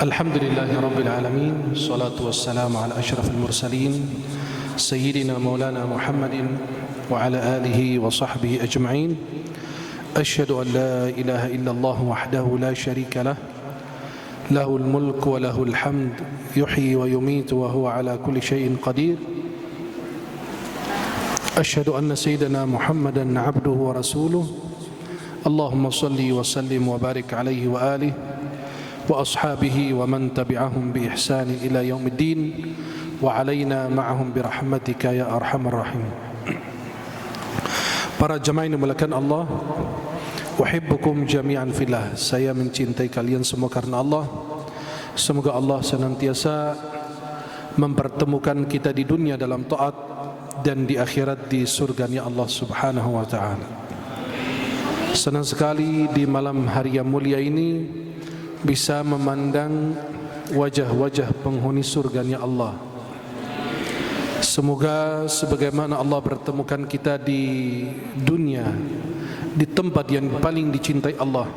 Alhamdulillahi Rabbil Alamin. Salatu wassalamu ala ashrafil mursalin Sayyidina maulana Muhammadin wa ala alihi wa sahbihi ajma'in. Ashhadu an la ilaha illallah wahdahu la sharika lah, lahul mulku wa lahul hamd, yuhyi wa yumitu wa huwa ala kulli syai'in qadir. Ashhadu anna sayyidina Muhammadan abduhu wa rasuluh. Allahumma salli wa sallim wa barik alaihi wa alihi wa ashabihi wa man tabi'ahum bi ihsanin ila yaumiddin wa alaina ma'ahum bi rahmatika ya arhamar rahim. Para jemaah yang dimuliakan Allah, uhibbukum jami'an fillah. Saya mencintai kalian semua karena Allah. Semoga Allah senantiasa mempertemukan kita di dunia dalam taat dan di akhirat di surganya Allah Subhanahu wa taala. Senang sekali di malam hari yang mulia ini bisa memandang wajah-wajah penghuni surganya Allah. Semoga sebagaimana Allah bertemukan kita di dunia, di tempat yang paling dicintai Allah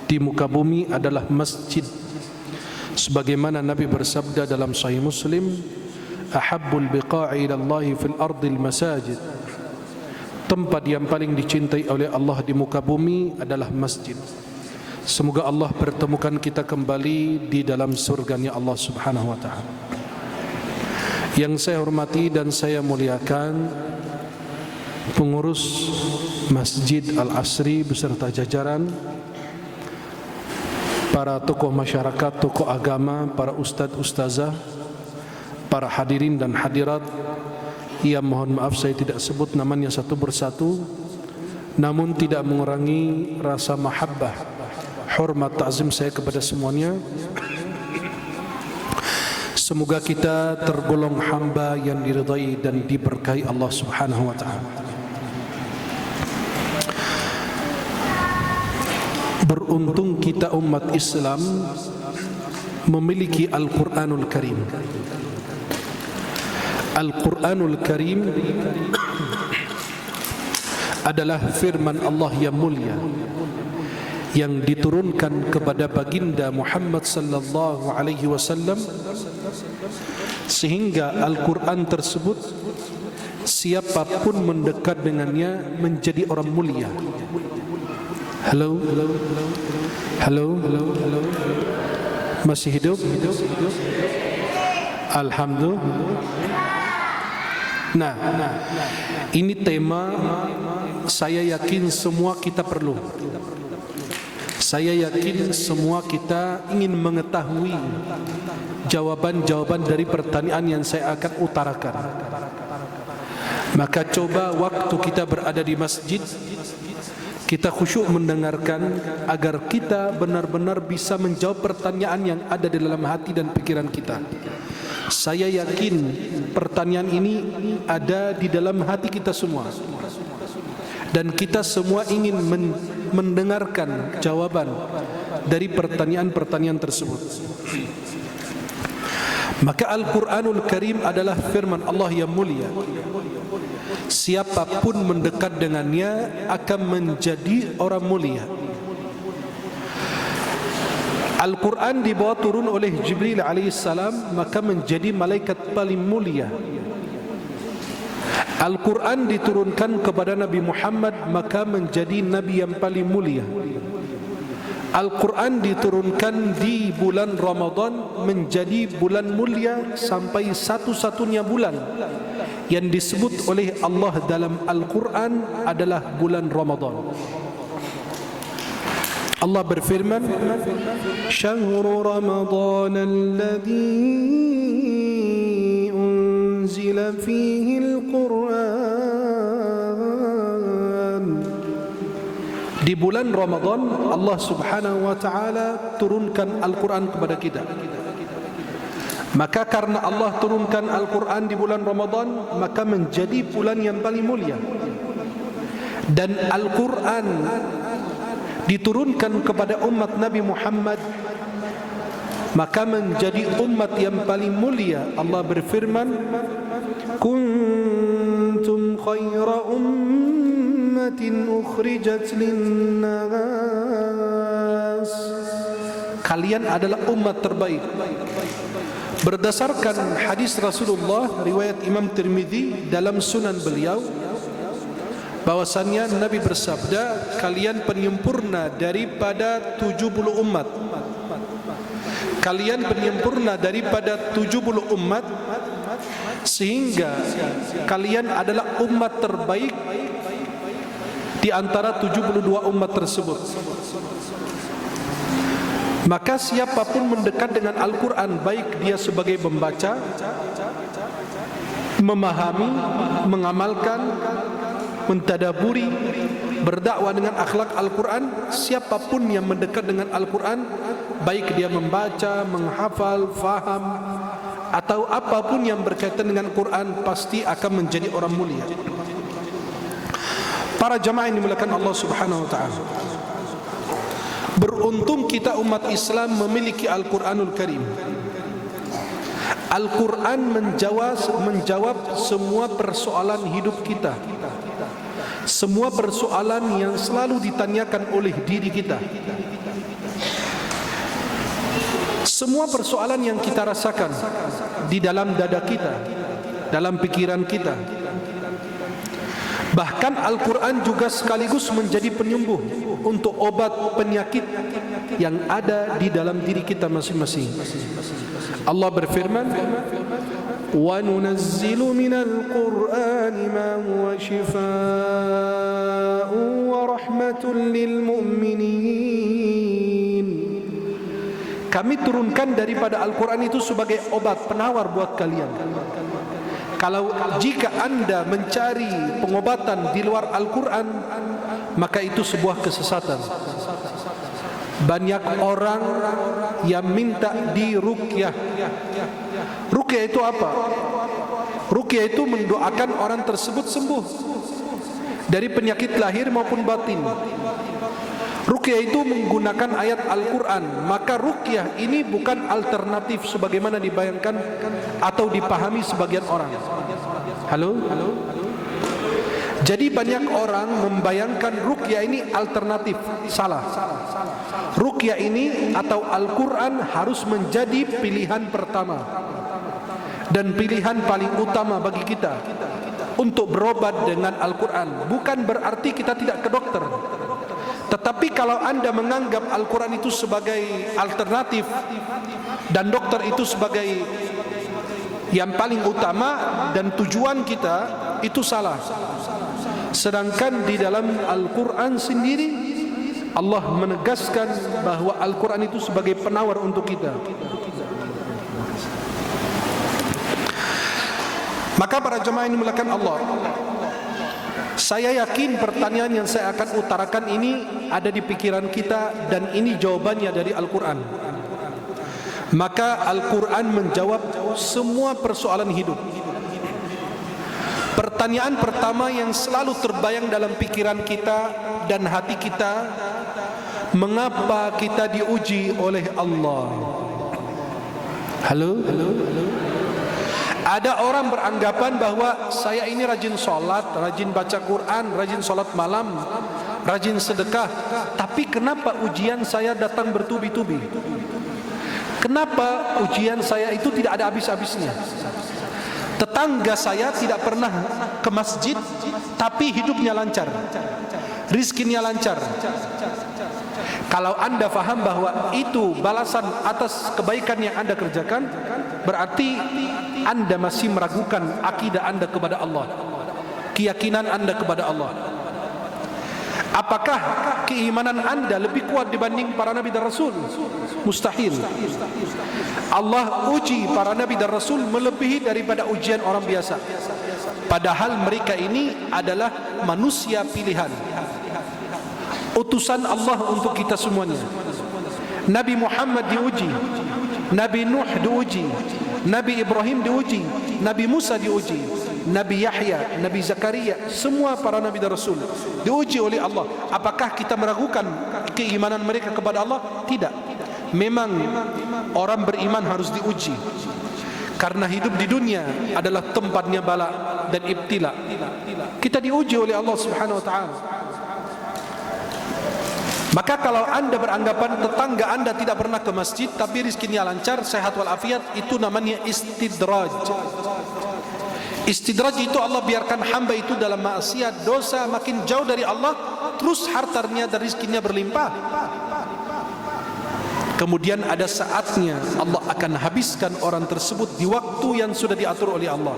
di muka bumi adalah masjid. Sebagaimana Nabi bersabda dalam Sahih Muslim, ahabbul biqa'i ilallahi fil ardil masajid. Tempat yang paling dicintai oleh Allah di muka bumi adalah masjid. Semoga Allah pertemukan kita kembali di dalam surganya Allah Subhanahu wa ta'ala. Yang saya hormati dan saya muliakan pengurus Masjid Al-Asri beserta jajaran, para tokoh masyarakat, tokoh agama, para ustadz, ustazah, para hadirin dan hadirat yang mohon maaf saya tidak sebut namanya satu persatu, namun tidak mengurangi rasa mahabbah, hormat, ta'zim saya kepada semuanya. Semoga kita tergolong hamba yang diridai dan diberkahi Allah Subhanahu wa ta'ala. Beruntung kita umat Islam memiliki Al-Quranul Karim. Al-Quranul Karim adalah firman Allah yang mulia yang diturunkan kepada baginda Muhammad sallallahu alaihi wasallam, sehingga Al-Quran tersebut siapapun mendekat dengannya menjadi orang mulia. Halo, halo, halo, halo, halo. Masih hidup? Alhamdulillah. Nah, ini tema saya yakin semua kita perlu. Saya yakin semua kita ingin mengetahui jawaban-jawaban dari pertanyaan yang saya akan utarakan. Maka coba waktu kita berada di masjid, kita khusyuk mendengarkan agar kita benar-benar bisa menjawab pertanyaan yang ada di dalam hati dan pikiran kita. Saya yakin pertanyaan ini ada di dalam hati kita semua, dan kita semua ingin mendengarkan jawaban dari pertanyaan-pertanyaan tersebut. Maka Al-Quranul Karim adalah firman Allah yang mulia. Siapapun mendekat dengannya akan menjadi orang mulia. Al-Quran dibawa turun oleh Jibril alaihissalam, maka menjadi malaikat paling mulia. Al-Quran diturunkan kepada Nabi Muhammad, maka menjadi Nabi yang paling mulia. Al-Quran diturunkan di bulan Ramadan, menjadi bulan mulia sampai satu-satunya bulan yang disebut oleh Allah dalam Al-Quran adalah bulan Ramadan. Allah berfirman, "Syahrul Ramadan alladhi unzila fihi al-Quran." Di bulan Ramadan Allah Subhanahu wa ta'ala turunkan Al-Quran kepada kita. Maka karena Allah turunkan Al-Quran di bulan Ramadan, maka menjadi bulan yang paling mulia. Dan Al-Quran diturunkan kepada umat Nabi Muhammad, maka menjadi umat yang paling mulia. Allah berfirman, kuntum khaira ummatin ukhrijat linnas. kalian adalah umat terbaik. Berdasarkan hadis Rasulullah riwayat Imam Tirmidzi dalam sunan beliau, bahwasannya Nabi bersabda, kalian penyempurna daripada 70 umat. Kalian penyempurna daripada 70 umat, sehingga kalian adalah umat terbaik di antara 72 umat tersebut. Maka siapapun mendekat dengan Al-Quran, baik dia sebagai membaca, memahami, mengamalkan, mentadaburi, berdakwah dengan akhlak Al-Quran, siapapun yang mendekat dengan Al-Quran, baik dia membaca, menghafal, faham, atau apapun yang berkaitan dengan Quran, pasti akan menjadi orang mulia. Para jamaah yang dimuliakan Allah Subhanahu wa taala, beruntung kita umat Islam memiliki Al-Quranul Karim. Al-Quran menjawab semua persoalan hidup kita, semua persoalan yang selalu ditanyakan oleh diri kita, semua persoalan yang kita rasakan di dalam dada kita, dalam pikiran kita. Bahkan Al-Quran juga sekaligus menjadi penyembuh untuk obat penyakit yang ada di dalam diri kita masing-masing. Allah berfirman, wa nunazzilu minal Qur'ani ma huwa shifaa'un wa rahmatun lil mu'minin. Kami turunkan daripada Al-Quran itu sebagai obat penawar buat kalian. Kalau jika anda mencari pengobatan di luar Al-Quran, maka itu sebuah kesesatan. Banyak orang yang minta diruqyah. Ruqyah itu apa? Ruqyah itu mendoakan orang tersebut sembuh dari penyakit lahir maupun batin. Ruqyah itu menggunakan ayat Al-Quran. Maka ruqyah ini bukan alternatif sebagaimana dibayangkan atau dipahami sebagian orang. Halo? Jadi banyak orang membayangkan ruqyah ini alternatif. Salah. Ruqyah ini atau Al-Quran harus menjadi pilihan pertama dan pilihan paling utama bagi kita untuk berobat dengan Al-Quran. Bukan berarti kita tidak ke dokter. Tetapi kalau anda menganggap Al-Quran itu sebagai alternatif dan dokter itu sebagai yang paling utama dan tujuan kita, itu salah. Sedangkan di dalam Al-Quran sendiri Allah menegaskan bahwa Al-Quran itu sebagai penawar untuk kita. Maka para jemaah yang dimuliakan Allah, saya yakin pertanyaan yang saya akan utarakan ini ada di pikiran kita, dan ini jawabannya dari Al-Quran. Maka Al-Quran menjawab semua persoalan hidup. Pertanyaan pertama yang selalu terbayang dalam pikiran kita dan hati kita, mengapa kita diuji oleh Allah? Halo? Ada orang beranggapan bahwa saya ini rajin sholat, rajin baca Quran, rajin sholat malam, rajin sedekah, tapi kenapa ujian saya datang bertubi-tubi? Kenapa ujian saya itu tidak ada habis-habisnya? Tetangga saya tidak pernah ke masjid, tapi hidupnya lancar, rizkinya lancar. Kalau anda faham bahwa itu balasan atas kebaikan yang anda kerjakan, berarti anda masih meragukan akidah anda kepada Allah, keyakinan anda kepada Allah. Apakah keimanan anda lebih kuat dibanding para nabi dan rasul? Mustahil. Allah uji para nabi dan rasul melebihi daripada ujian orang biasa. Padahal mereka ini adalah manusia pilihan, utusan Allah untuk kita semuanya. Nabi Muhammad diuji, Nabi Nuh diuji, Nabi Ibrahim diuji, Nabi Musa diuji, Nabi Yahya, Nabi Zakaria, semua para nabi dan rasul diuji oleh Allah. Apakah kita meragukan keimanan mereka kepada Allah? Tidak. Memang orang beriman harus diuji, karena hidup di dunia adalah tempatnya bala dan ibtila. Kita diuji oleh Allah Subhanahu wa taala. Maka kalau anda beranggapan tetangga anda tidak pernah ke masjid tapi rizkinya lancar, sehat walafiat, itu namanya istidraj. Istidraj itu Allah biarkan hamba itu dalam maksiat, dosa, makin jauh dari Allah, terus hartanya dan rizkinya berlimpah. Kemudian ada saatnya Allah akan habiskan orang tersebut di waktu yang sudah diatur oleh Allah.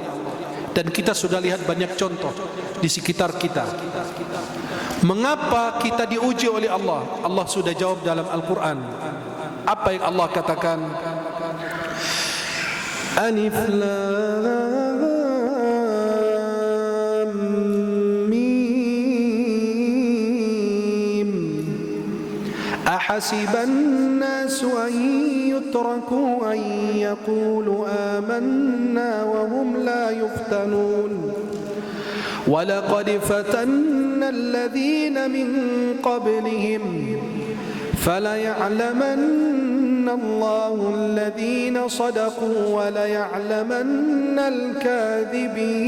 Dan kita sudah lihat banyak contoh di sekitar kita. Mengapa kita diuji oleh Allah? Allah sudah jawab dalam Al-Quran. Apa yang Allah katakan? Alif Lam Mim. Ahasiban nasu an yutraku an yaqulu amanna wa hum la yuftanun. وَلَقَدْ فَتَنَّ الَّذِينَ مِنْ قَبْلِهِمْ فَلَيَعْلَمَنَّ اللَّهُ الَّذِينَ صَدَقُوا وَلَيَعْلَمَنَّ الْكَاذِبِينَ.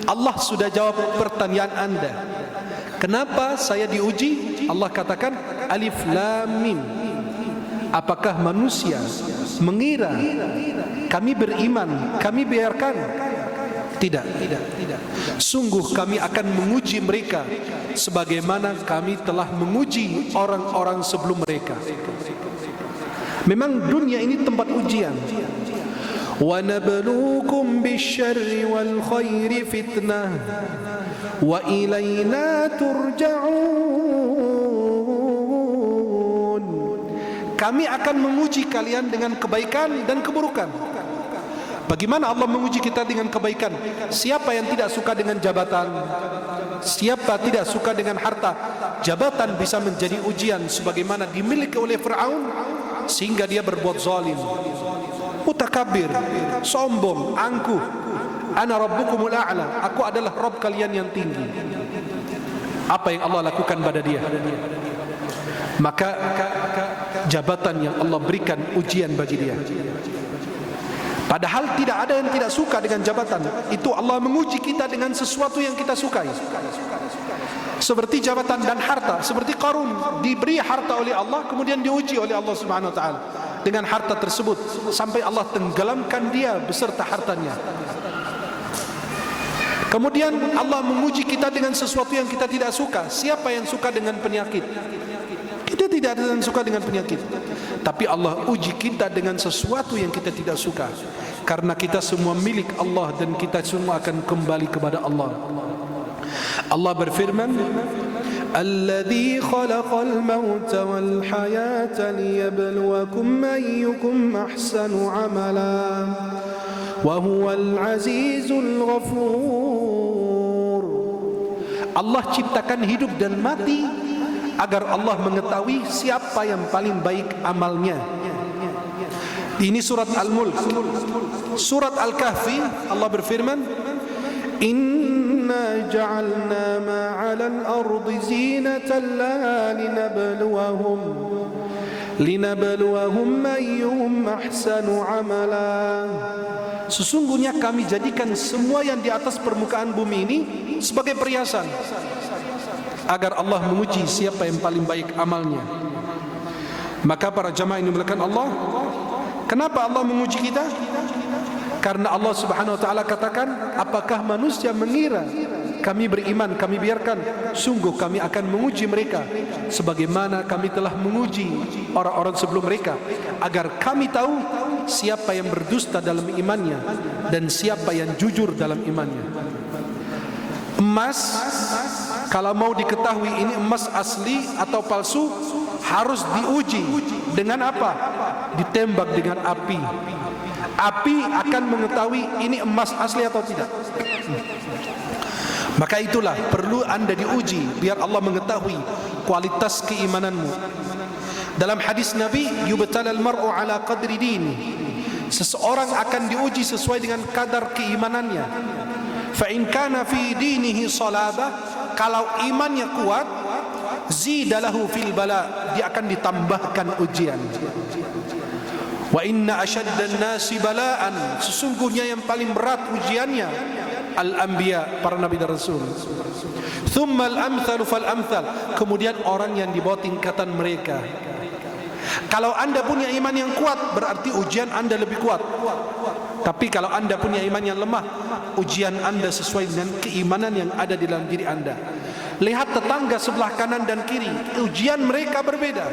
Allah sudah jawab pertanyaan anda. Kenapa saya diuji? Allah katakan Alif Lam Mim. Apakah manusia mengira kami beriman, kami biarkan? Tidak. Sungguh kami akan menguji mereka sebagaimana kami telah menguji orang-orang sebelum mereka. Memang dunia ini tempat ujian. Wa nabluukum bisyarri wal khairi fitnah wa ilaina turja'un. Kami akan menguji kalian dengan kebaikan dan keburukan. Bagaimana Allah menguji kita dengan kebaikan? Siapa yang tidak suka dengan jabatan? Siapa tidak suka dengan harta? Jabatan bisa menjadi ujian sebagaimana dimiliki oleh Fir'aun sehingga dia berbuat zalim, mutakabir, sombong, angkuh. Ana rabbukumul a'la, aku adalah Rabb kalian yang tinggi. Apa yang Allah lakukan pada dia? Maka jabatan yang Allah berikan ujian bagi dia. Padahal tidak ada yang tidak suka dengan jabatan. Itu Allah menguji kita dengan sesuatu yang kita sukai. Seperti jabatan dan harta. Seperti Qarun, diberi harta oleh Allah, kemudian diuji oleh Allah Subhanahu Wa Taala dengan harta tersebut sampai Allah tenggelamkan dia beserta hartanya. Kemudian Allah menguji kita dengan sesuatu yang kita tidak suka. Siapa yang suka dengan penyakit? Kita tidak ada yang suka dengan penyakit. Tapi Allah uji kita dengan sesuatu yang kita tidak suka. Karena kita semua milik Allah dan kita semua akan kembali kepada Allah. Allah berfirman, "Alladzi khalaqal mauta wal hayata liyabluwakum ayyukum ahsanu amala wa huwal azizul ghafur." Allah ciptakan hidup dan mati agar Allah mengetahui siapa yang paling baik amalnya. Ini surat Al-Mulk. Surat Al-Kahfi Allah berfirman, "Inna ja'alna ma 'alal ardi zinatan laha linabluwahum ayyuhum ahsanu amala." Sesungguhnya kami jadikan semua yang di atas permukaan bumi ini sebagai perhiasan agar Allah menguji siapa yang paling baik amalnya. Maka para jamaah ini dimuliakan Allah, kenapa Allah menguji kita? Karena Allah Subhanahu Wa Taala katakan, apakah manusia mengira kami beriman, kami biarkan? Sungguh kami akan menguji mereka sebagaimana kami telah menguji orang-orang sebelum mereka, agar kami tahu siapa yang berdusta dalam imannya dan siapa yang jujur dalam imannya. Emas, kalau mau diketahui ini emas asli atau palsu, harus diuji dengan apa? Ditembak dengan api. Api akan mengetahui ini emas asli atau tidak. Maka itulah perlu anda diuji biar Allah mengetahui kualitas keimananmu. Dalam hadis Nabi, yubtalal mar'u ala qadri dini. Seseorang akan diuji sesuai dengan kadar keimanannya. Fa in kana fi dinihi salabah, kalau imannya kuat, zidalahu fil bala, dia akan ditambahkan ujian. Wa inna ashaddan nasi bala'an, sesungguhnya yang paling berat ujiannya al-anbiya, para nabi dan rasul. Thumma al-amthalu fal-amthal, kemudian orang yang di bawah tingkatan mereka. Kalau anda punya iman yang kuat, berarti ujian anda lebih kuat. Tapi kalau anda punya iman yang lemah, ujian anda sesuai dengan keimanan yang ada di dalam diri anda. Lihat tetangga sebelah kanan dan kiri, ujian mereka berbeda.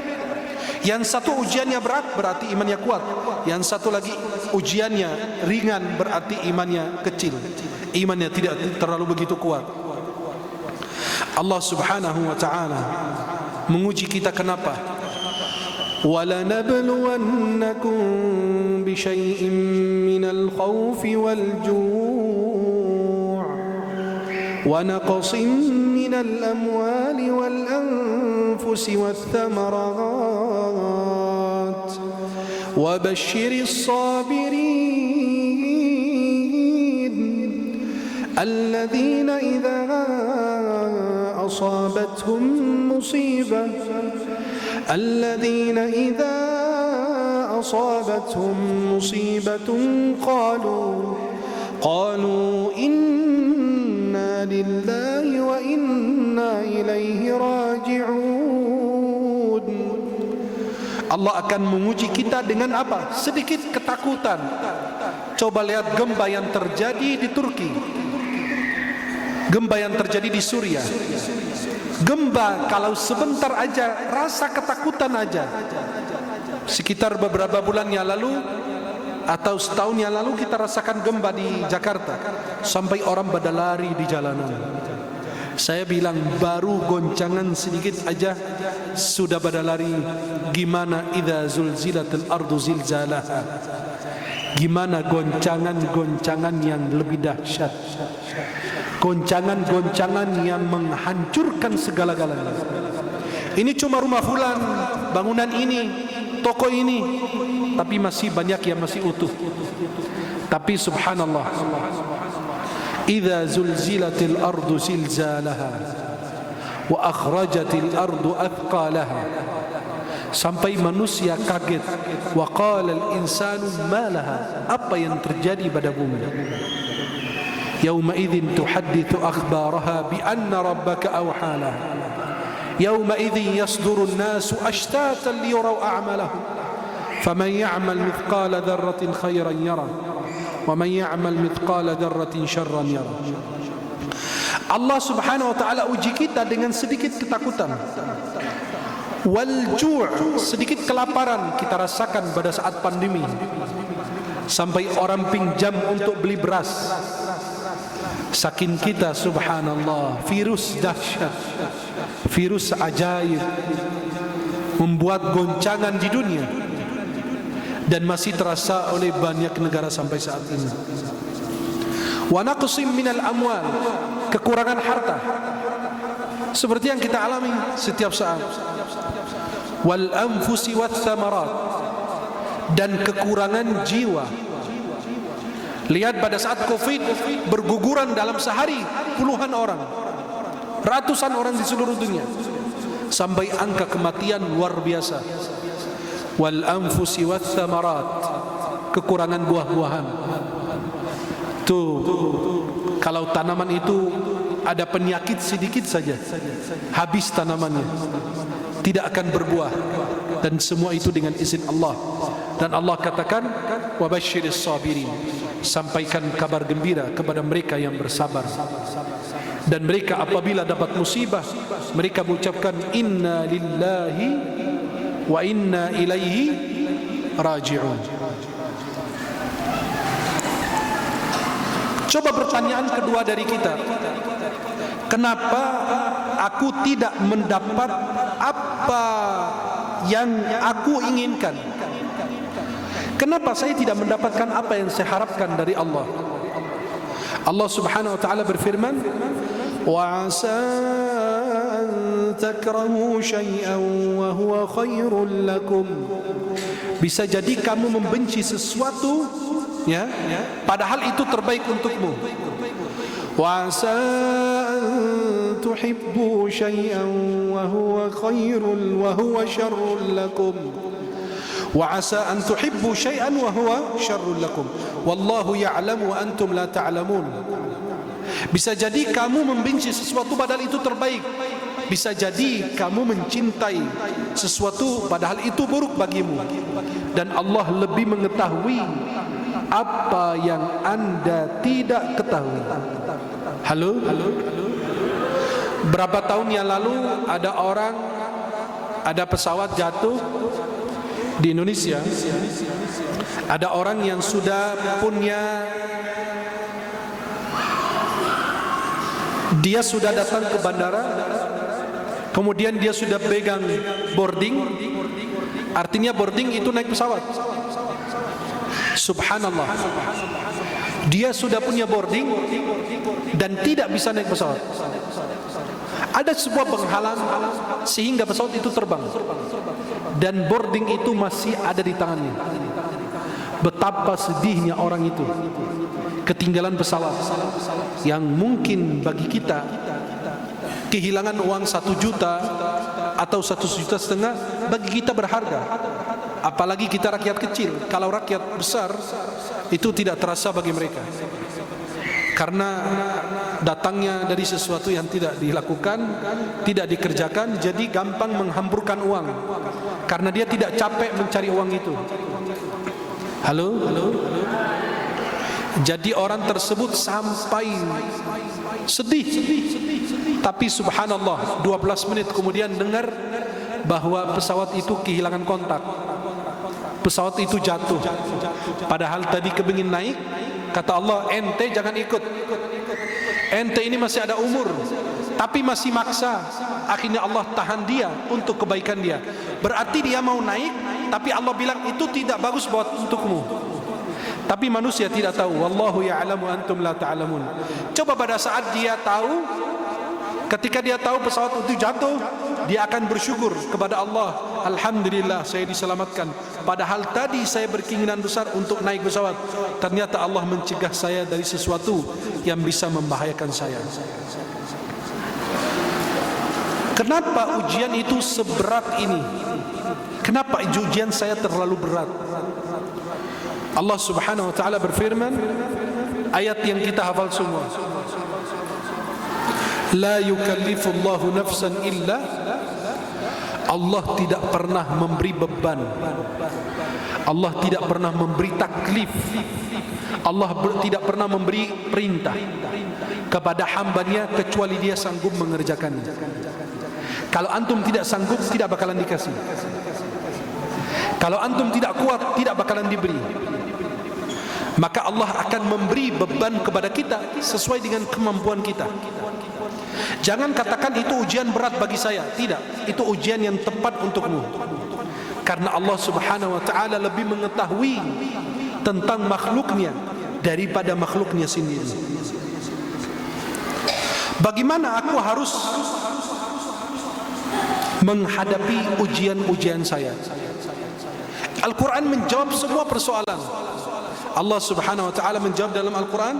Yang satu ujiannya berat, berarti imannya kuat. Yang satu lagi ujiannya ringan, berarti imannya kecil, imannya tidak terlalu begitu kuat. Allah Subhanahu wa ta'ala menguji kita. Kenapa? وَلَنَبْلُوَنَّكُمْ بِشَيْءٍ مِّنَ الْخَوْفِ وَالْجُوعِ وَنَقْصٍ مِّنَ الْأَمْوَالِ وَالْأَنفُسِ وَالثَّمَرَاتِ وَبَشِّرِ الصَّابِرِينَ الَّذِينَ إِذَا أَصَابَتْهُم مُّصِيبَةٌ قالوا إنا لله وإنا إليه راجعون. Allah akan menguji kita dengan apa? Sedikit ketakutan. Coba lihat gempa yang terjadi di Turki, gempa yang terjadi di Suriah. Gempa kalau sebentar aja rasa ketakutan aja. Sekitar beberapa bulan yang lalu atau setahun yang lalu kita rasakan gempa di Jakarta, sampai orang pada lari di jalanan. Saya bilang baru goncangan sedikit aja sudah pada lari. Gimana idza zulzilatil ardu zilzalaha? Gimana goncangan-goncangan yang lebih dahsyat, goncangan-goncangan yang menghancurkan segala-galanya. Ini cuma rumah fulan, bangunan ini, toko ini, tapi masih banyak yang masih utuh. Tapi subhanallah, idza zulzilatil ardu zilzalaha wa akhrajatil ardu athqalaha, sampai manusia kaget. Wa qala al-insanu ma laha, apa yang terjadi pada bumi? Yauma idzin tuhadditsu akhbaraha bi anna rabbaka awha laha. Yauma idzin yasduru an-nasu ashtatan liyuraw a'malahum. Faman ya'mal mithqala dharratin khayran yara wa man ya'mal mithqala dharratin syarran yara. Allah Subhanahu wa ta'ala uji kita dengan sedikit ketakutan. Wal ju', sedikit kelaparan kita rasakan pada saat pandemi, sampai orang pinjam untuk beli beras. Saking kita subhanallah, virus dahsyat, virus ajaib, membuat goncangan di dunia, dan masih terasa oleh banyak negara sampai saat ini. Wa naqsim minal amwal, kekurangan harta, seperti yang kita alami setiap saat. Wal anfusi wath thamarat, dan kekurangan jiwa. Lihat pada saat Covid, berguguran dalam sehari puluhan orang, ratusan orang di seluruh dunia, sampai angka kematian luar biasa. Wal anfusi wath thamarat, kekurangan buah-buahan. Tuh, kalau tanaman itu ada penyakit sedikit saja, habis tanamannya, tidak akan berbuah. Dan semua itu dengan izin Allah. Dan Allah katakan, wa basyiris sabirin, sampaikan kabar gembira kepada mereka yang bersabar. Dan mereka apabila dapat musibah, mereka mengucapkan inna lillahi wa inna ilaihi raji'un. Coba pertanyaan kedua dari kita, kenapa aku tidak mendapat apa yang aku inginkan? Kenapa saya tidak mendapatkan apa yang saya harapkan dari Allah? Allah Subhanahu wa ta'ala berfirman, wa 'asa an takrahu syai'an wa huwa khairul lakum. Bisa jadi kamu membenci sesuatu, ya, padahal itu terbaik untukmu. Wa 'asa an tuhibbu syai'an wa huwa khairul wa huwa syarrul lakum. Wa 'asa an tuhibbu syai'an wa huwa syarrul lakum. Wallahu ya'lamu wa antum la ta'lamun. Bisa jadi kamu membenci sesuatu padahal itu terbaik. Bisa jadi kamu mencintai sesuatu padahal itu buruk bagimu. Dan Allah lebih mengetahui apa yang Anda tidak ketahui. Halo? Berapa tahun yang lalu ada pesawat jatuh di Indonesia. Ada orang yang sudah punya, dia sudah datang ke bandara, kemudian dia sudah pegang boarding. Artinya boarding itu naik pesawat. Subhanallah, dia sudah punya boarding dan tidak bisa naik pesawat. Ada sebuah penghalang sehingga pesawat itu terbang, dan boarding itu masih ada di tangannya. Betapa sedihnya orang itu ketinggalan pesawat yang mungkin bagi kita kehilangan uang 1 juta atau 1,5 juta bagi kita berharga. Apalagi kita rakyat kecil. Kalau rakyat besar itu tidak terasa bagi mereka, karena datangnya dari sesuatu yang tidak dilakukan, tidak dikerjakan, jadi gampang menghamburkan uang karena dia tidak capek mencari uang itu. Halo? Jadi orang tersebut sampai sedih. Tapi subhanallah, 12 menit kemudian dengar bahwa pesawat itu kehilangan kontak. Pesawat itu jatuh. Padahal tadi kepingin naik, kata Allah, ente jangan ikut. Ente ini masih ada umur, tapi masih maksa. Akhirnya Allah tahan dia untuk kebaikan dia. Berarti dia mau naik, tapi Allah bilang itu tidak bagus buat untukmu. Tapi manusia tidak tahu. Wallahu ya'lamu antum la ta'lamun. Coba pada saat dia tahu, ketika dia tahu pesawat itu jatuh, dia akan bersyukur kepada Allah. Alhamdulillah saya diselamatkan. Padahal tadi saya berkeinginan besar untuk naik pesawat. Ternyata Allah mencegah saya dari sesuatu yang bisa membahayakan saya. Kenapa ujian itu seberat ini? Kenapa ujian saya terlalu berat? Allah Subhanahu wa taala berfirman, ayat yang kita hafal semua. La yukallifullahu nafsan illa, Allah tidak pernah memberi beban, Allah tidak pernah memberi taklif, Allah tidak pernah memberi perintah kepada hambanya kecuali dia sanggup mengerjakannya. Kalau antum tidak sanggup, tidak bakalan dikasih. Kalau antum tidak kuat, tidak bakalan diberi. Maka Allah akan memberi beban kepada kita sesuai dengan kemampuan kita. Jangan katakan itu ujian berat bagi saya. Tidak, itu ujian yang tepat untukmu. Karena Allah Subhanahu wa taala lebih mengetahui tentang makhluknya daripada makhluknya sendiri. Bagaimana aku harus menghadapi ujian-ujian saya? Al-Quran menjawab semua persoalan. Allah Subhanahu wa taala menjawab dalam Al-Quran,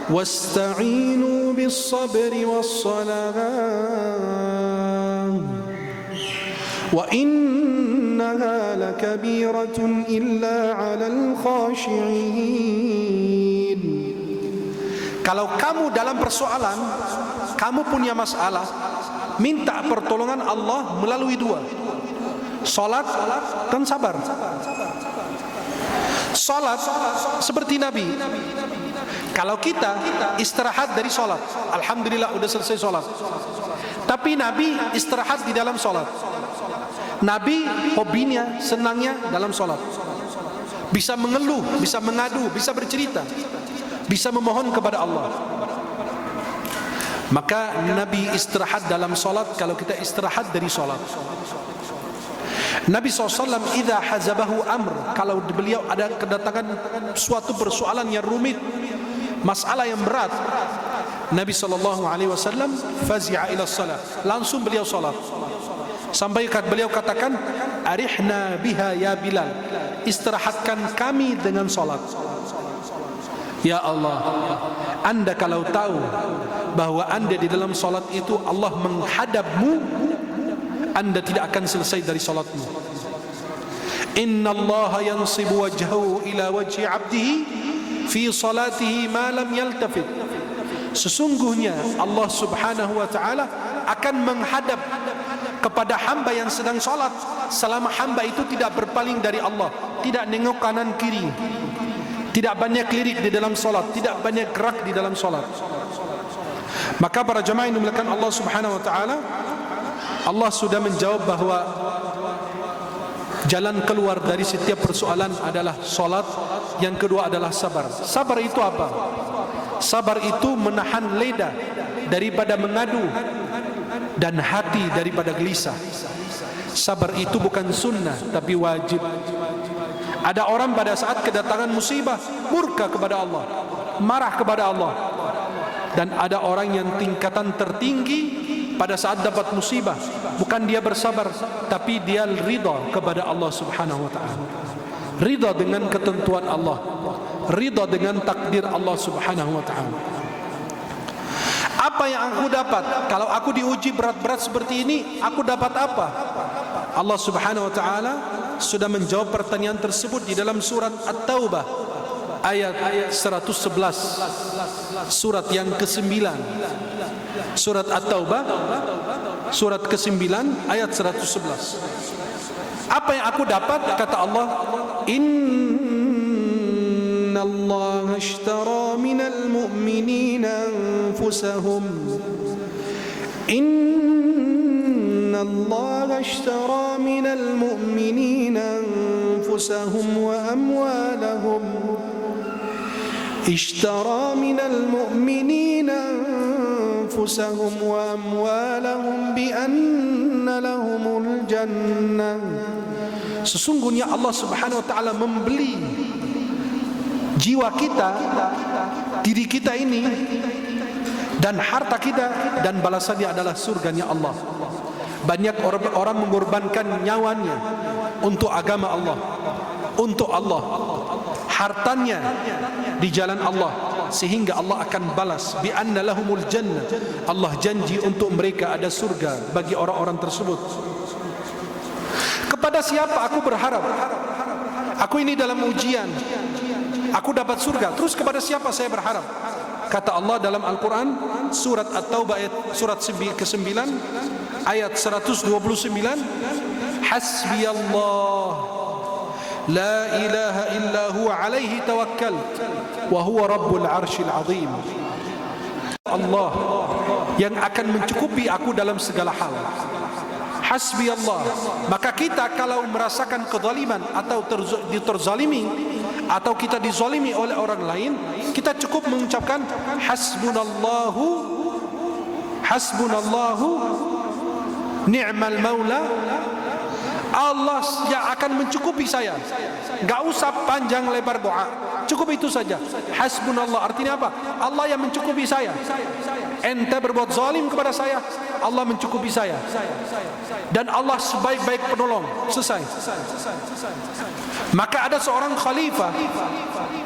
wasta'inu bis-sabri was-salah wa innaha lakabiratun illa 'alal khashi'in. Kalau kamu dalam persoalan, kamu punya masalah, minta pertolongan Allah melalui dua, salat dan sabar. Salat seperti Nabi. Kalau kita istirahat dari salat, alhamdulillah udah selesai salat. Tapi Nabi istirahat di dalam salat. Nabi hobinya, senangnya dalam salat. Bisa mengeluh, bisa mengadu, bisa bercerita, bisa memohon kepada Allah. Maka Nabi istirahat dalam salat kalau kita istirahat dari salat. Nabi SAW idza hazabahu amr, kalau beliau ada kedatangan suatu persoalan yang rumit, masalah yang berat, Nabi SAW fazi'a ila salat, langsung beliau salat. Sampai beliau katakan, arihna biha ya Bilal, istirahatkan kami dengan salat. Ya Allah, Anda kalau tahu bahwa Anda di dalam salat itu Allah menghadapmu, Anda tidak akan selesai dari salatmu. Inna Allah yansibu wajhahu ila wajhi abdihi fi salatihi ma lam yaltafit. Sesungguhnya Allah Subhanahu wa taala akan menghadap kepada hamba yang sedang salat selama hamba itu tidak berpaling dari Allah, tidak nengok kanan kiri, tidak banyak lirik di dalam salat, tidak banyak gerak di dalam salat. Maka para jemaah yang dimuliakan Allah Subhanahu wa taala, Allah sudah menjawab bahwa jalan keluar dari setiap persoalan adalah salat, yang kedua adalah sabar. Sabar itu apa? Sabar itu menahan lidah daripada mengadu dan hati daripada gelisah. Sabar itu bukan sunnah tapi wajib. Ada orang pada saat kedatangan musibah murka kepada Allah, marah kepada Allah. Dan ada orang yang tingkatan tertinggi pada saat dapat musibah, bukan dia bersabar tapi dia ridha kepada Allah Subhanahu wa taala. Ridha dengan ketentuan Allah, ridha dengan takdir Allah Subhanahu wa taala. Apa yang aku dapat kalau aku diuji berat-berat seperti ini? Aku dapat apa? Allah Subhanahu wa taala sudah menjawab pertanyaan tersebut di dalam surat At-Taubah ayat 111, surat yang ke-9. Surat At-Taubah surat ke-9 ayat 111. Apa yang aku dapat? Kata Allah, Inna Allah ashtara minal mu'minina anfusahum. Inna Allah ashtara minal mu'minina anfusahum wa amwalahum. Ishtara minal mu'minina anfusahum wa amwalahum bi anna lahumul jannah. Sesungguhnya Allah Subhanahu wa taala membeli jiwa kita, diri kita ini, dan harta kita, dan balasannya adalah surganya Allah. Banyak orang mengorbankan nyawanya untuk agama Allah, untuk Allah, hartanya di jalan Allah, sehingga Allah akan balas bi anna lahumul jannah. Allah janji untuk mereka ada surga bagi orang-orang tersebut. Kepada siapa aku berharap? Aku ini dalam ujian, aku dapat surga. Terus kepada siapa saya berharap? Kata Allah dalam Al-Quran, surat At-Taubah surat ke-9 ayat 129, Hasbiyallah la ilaha illa huwa alaihi tawakkal wa huwa rabbul arshil azim. Allah yang akan mencukupi aku dalam segala hal. Hasbi Allah. Maka kita kalau merasakan kezaliman atau terzalimi atau kita dizalimi oleh orang lain, kita cukup mengucapkan hasbunallahu ni'mal maula. Allah yang akan mencukupi saya. Enggak usah panjang lebar doa, cukup itu saja. Hasbunallah artinya apa? Allah yang mencukupi saya. Ente berbuat zalim kepada saya, Allah mencukupi saya. Dan Allah sebaik-baik penolong. Selesai. Maka ada seorang khalifah,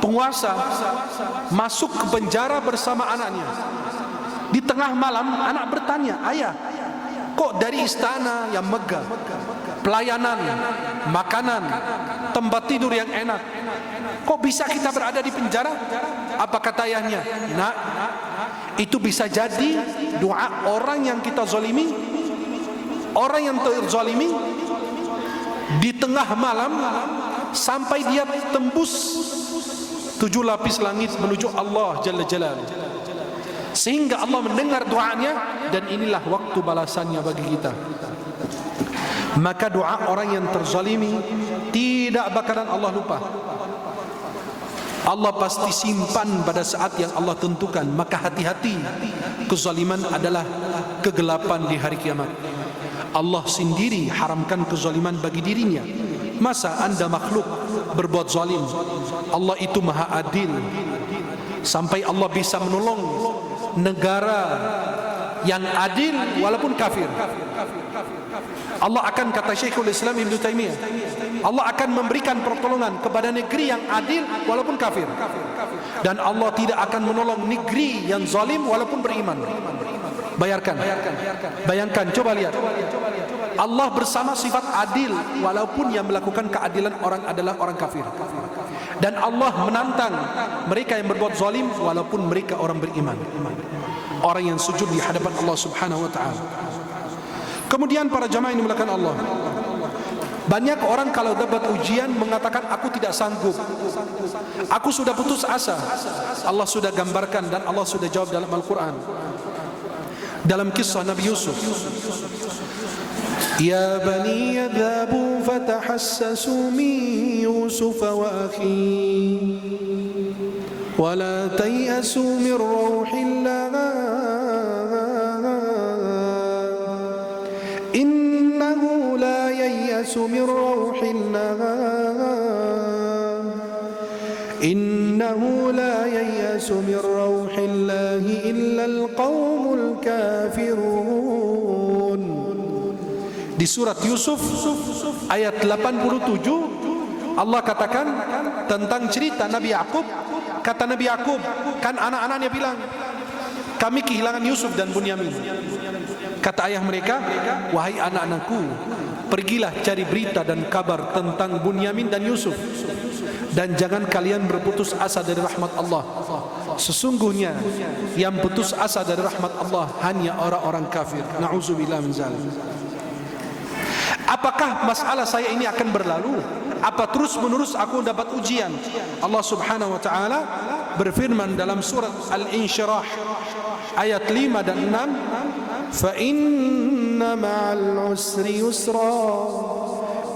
penguasa, masuk ke penjara bersama anaknya. Di tengah malam anak bertanya, "Ayah, kok dari istana yang megah, pelayanan, makanan, tempat tidur yang enak, kok bisa kita berada di penjara?" Apa kata ayahnya? "Nak, itu bisa jadi doa orang yang kita zalimi, orang yang terzalimi di tengah malam sampai dia tembus 7 lapis langit menuju Allah Jalla Jalaluhu, sehingga Allah mendengar doanya, dan inilah waktu balasannya bagi kita." Maka doa orang yang terzalimi tidak bakalan Allah lupa. Allah pasti simpan pada saat yang Allah tentukan. Maka hati-hati, kezaliman adalah kegelapan di hari kiamat. Allah sendiri haramkan kezaliman bagi dirinya. Masa anda makhluk berbuat zalim? Allah itu maha adil, sampai Allah bisa menolong negara yang adil walaupun kafir. Allah akan, kata Syekhul Islam Ibn Taimiyah, Allah akan memberikan pertolongan kepada negeri yang adil walaupun kafir, dan Allah tidak akan menolong negeri yang zalim walaupun beriman. Bayangkan, coba lihat, Allah bersama sifat adil walaupun yang melakukan keadilan orang adalah orang kafir, dan Allah menantang mereka yang berbuat zalim walaupun mereka orang beriman. orang yang sujud di hadapan Allah Subhanahu wa taala. Kemudian para jamaah yang dimuliakan Allah, banyak orang kalau dapat ujian mengatakan aku tidak sanggup, aku sudah putus asa. Allah sudah gambarkan dan Allah sudah jawab dalam Al-Quran, dalam kisah Nabi Yusuf. Ya bani yadhabu fatahassasu min Yusuf wa akhi wa la tayasu min rauhillah innahu la yayasu min rauhillah innahu la yayasu min rauhillah illa alqaumul kafirun. Di surat Yusuf ayat 87 Allah katakan tentang cerita Nabi Yakub. Kata Nabi Yakub, kan anak-anaknya bilang, kami kehilangan Yusuf dan Bunyamin. Kata ayah mereka, wahai anak-anakku, pergilah cari berita dan kabar tentang Bunyamin dan Yusuf, dan jangan kalian berputus asa dari rahmat Allah. Sesungguhnya yang putus asa dari rahmat Allah hanya orang-orang kafir. Na'udzubillah min zalik. Apakah masalah saya ini akan berlalu? Apa terus menerus aku dapat ujian? Allah Subhanahu wa taala berfirman dalam surat Al-Insyirah ayat 5 dan 6, fa inna ma'al usri yusra,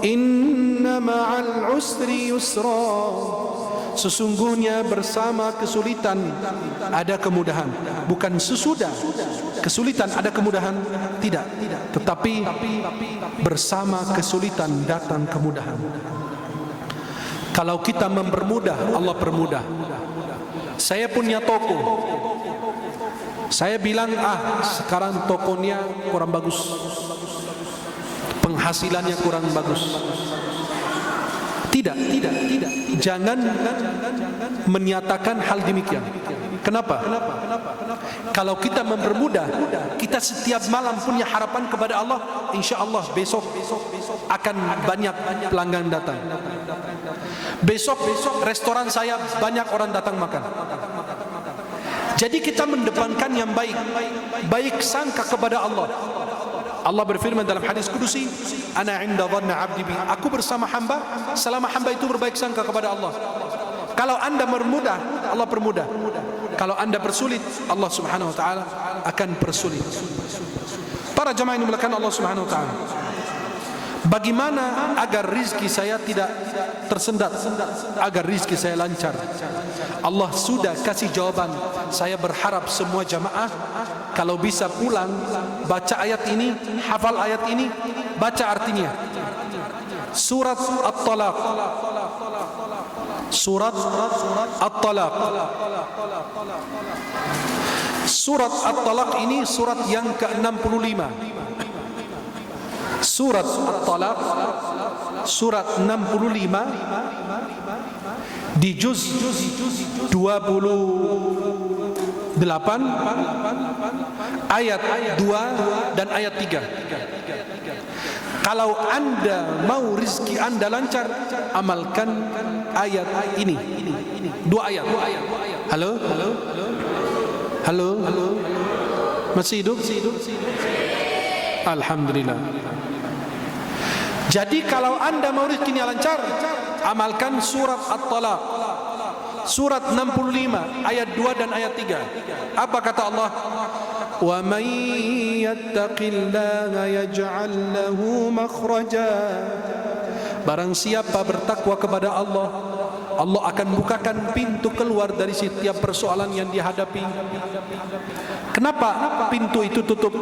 inna ma'al usri yusra. Sesungguhnya bersama kesulitan ada kemudahan. Bukan sesudah kesulitan ada kemudahan, tidak, tetapi bersama kesulitan datang kemudahan. Kalau kita mempermudah, Allah permudah. Saya punya toko, saya bilang sekarang tokonya kurang bagus, penghasilannya kurang bagus. Tidak. Jangan menyatakan hal demikian. Kenapa? Kalau kita mempermudah, kita setiap malam punya harapan kepada Allah, insya Allah besok akan banyak pelanggan datang. Besok restoran saya banyak orang datang makan. Jadi kita mendepankan yang baik sangka kepada Allah. Allah berfirman dalam hadis kudusi, ana inda dhanna 'abdi bi, aku bersama hamba selama hamba itu berbaik sangka kepada Allah. Kalau anda bermudah, Allah permudah. Kalau anda bersulit, Allah Subhanahu wa taala akan persulit. Para jamaah yang dimuliakan Allah Subhanahu wa taala, bagaimana agar rizki saya tidak tersendat, agar rizki saya lancar? Allah sudah kasih jawaban. Saya berharap semua jamaah kalau bisa pulang baca ayat ini, hafal ayat ini, baca artinya. Surat At-Talaq. Surat At-Talaq. Surat At-Talaq ini surat yang ke-65. Surat At-Talaq surat 65 di juz 28 ayat 2 dan ayat 3. Kalau anda mau rizki anda lancar, amalkan ayat ini. 2 ayat. Halo. Masih hidup? Alhamdulillah. Jadi kalau anda mau rizkinya lancar, amalkan surat At-Talaq surat 65 ayat 2 dan ayat 3. Apa kata Allah? Wa man yattaqillaha yaj'al lahu makhraja. Barang siapa bertakwa kepada Allah, Allah akan bukakan pintu keluar dari setiap persoalan yang dihadapi. Kenapa pintu itu tutup?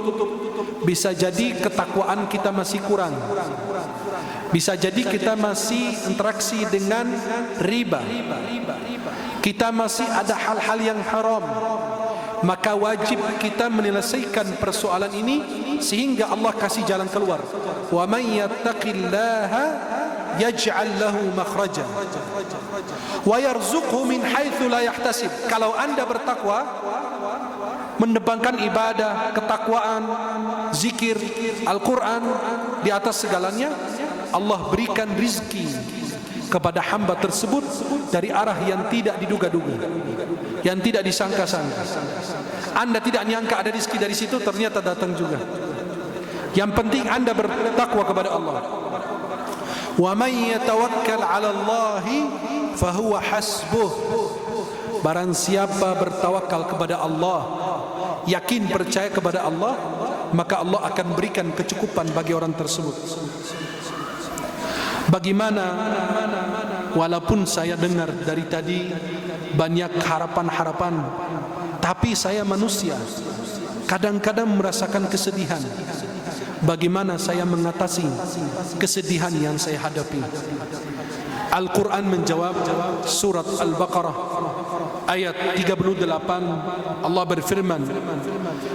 Bisa jadi ketakwaan kita masih kurang. Bisa jadi kita masih interaksi dengan riba. Kita masih ada hal-hal yang haram. Maka wajib kita menyelesaikan persoalan ini sehingga Allah kasih jalan keluar. Wa man yattaqillaha yaj'al lahu makhraja wa yarzuqhu min haitsu la yahtasib. Kalau anda bertakwa, mendepankan ibadah, ketakwaan, zikir, Al-Quran di atas segalanya, Allah berikan rizki kepada hamba tersebut dari arah yang tidak diduga-duga, yang tidak disangka-sangka. Anda tidak nyangka ada rezeki dari situ, ternyata datang juga. Yang penting Anda bertakwa kepada Allah. Wa may yatawakkal 'ala Allahi fahuwa hasbuh. Barang siapa bertawakal kepada Allah, yakin percaya kepada Allah, maka Allah akan berikan kecukupan bagi orang tersebut. Bagaimana walaupun saya dengar dari tadi banyak harapan-harapan, tapi saya manusia, kadang-kadang merasakan kesedihan. Bagaimana saya mengatasi kesedihan yang saya hadapi? Al-Quran menjawab, surat Al-Baqarah ayat 38, Allah berfirman,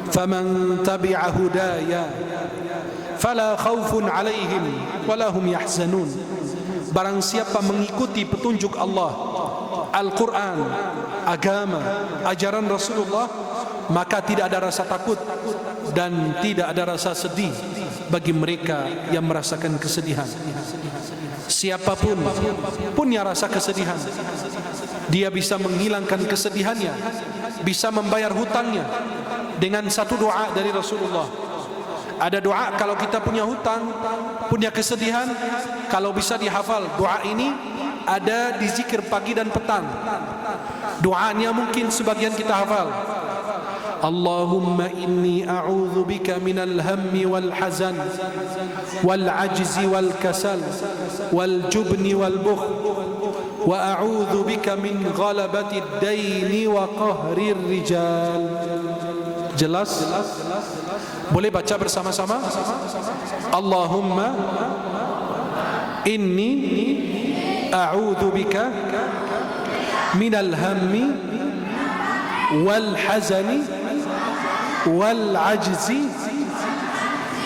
"Faman tabi'a hudaya fala khaufun 'alaihim wala hum yahzanun." Barang siapa mengikuti petunjuk Allah, Al-Quran, agama, ajaran Rasulullah, maka tidak ada rasa takut dan tidak ada rasa sedih bagi mereka yang merasakan kesedihan. Siapapun punya rasa kesedihan, dia bisa menghilangkan kesedihannya, bisa membayar hutangnya dengan satu doa dari Rasulullah. Ada doa kalau kita punya hutang, punya kesedihan, kalau bisa dihafal doa ini, ada di zikir pagi dan petang. Doanya mungkin sebagian kita hafal. Allahumma inni a'udzu bika minal hammi wal hazan wal ajzi wal kasal wal jubni wal bukhl wa a'udzu bika min ghalabati ad-daini wa qahrir rijal. Jelas? Boleh baca bersama-sama? Allahumma inni a'udzu bika minal hammi wal hazani wal ajzi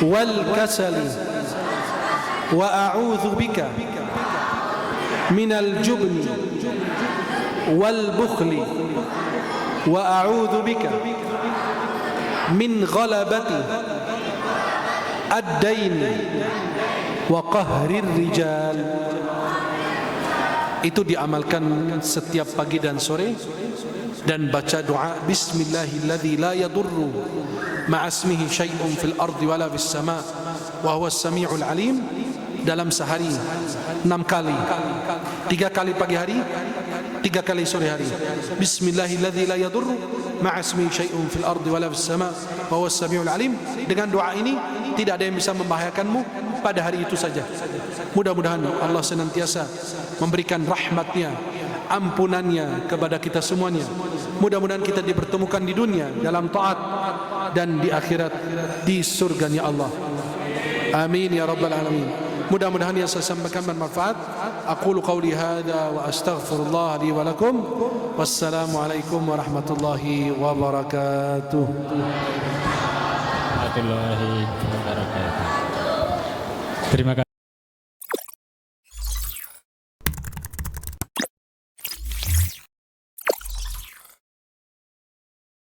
wal kasali wa a'udzu bika minal jubni wal bukhli wa a'udzu bika min ghalabati ad-daini wa qahrir rijal. Itu diamalkan setiap pagi dan sore, dan baca doa bismillahilladzi la yadurru ma'asmihi syai'un fil ardi wala fis sama' wa huwas sami'ul alim dalam sehari 6 kali, 3 kali pagi hari, 3 kali sore hari. Bismillahilladzi la yadurru ma'asmihi syai'un fil ardi wala fis sama' wa huwas sami'ul alim. Dengan doa ini tidak ada yang bisa membahayakanmu pada hari itu saja. Mudah-mudahan Allah senantiasa memberikan rahmatnya, ampunannya kepada kita semuanya. Mudah-mudahan kita dipertemukan di dunia dalam taat dan di akhirat di surganya Allah. Amin ya rabbal alamin. Mudah-mudahan yang saya sampaikan bermanfaat. Aqulu qawli hadza wa astaghfirullah li wa lakum. Wassalamu alaikum warahmatullahi wabarakatuh. Warahmatullahi wabarakatuh. Terima kasih.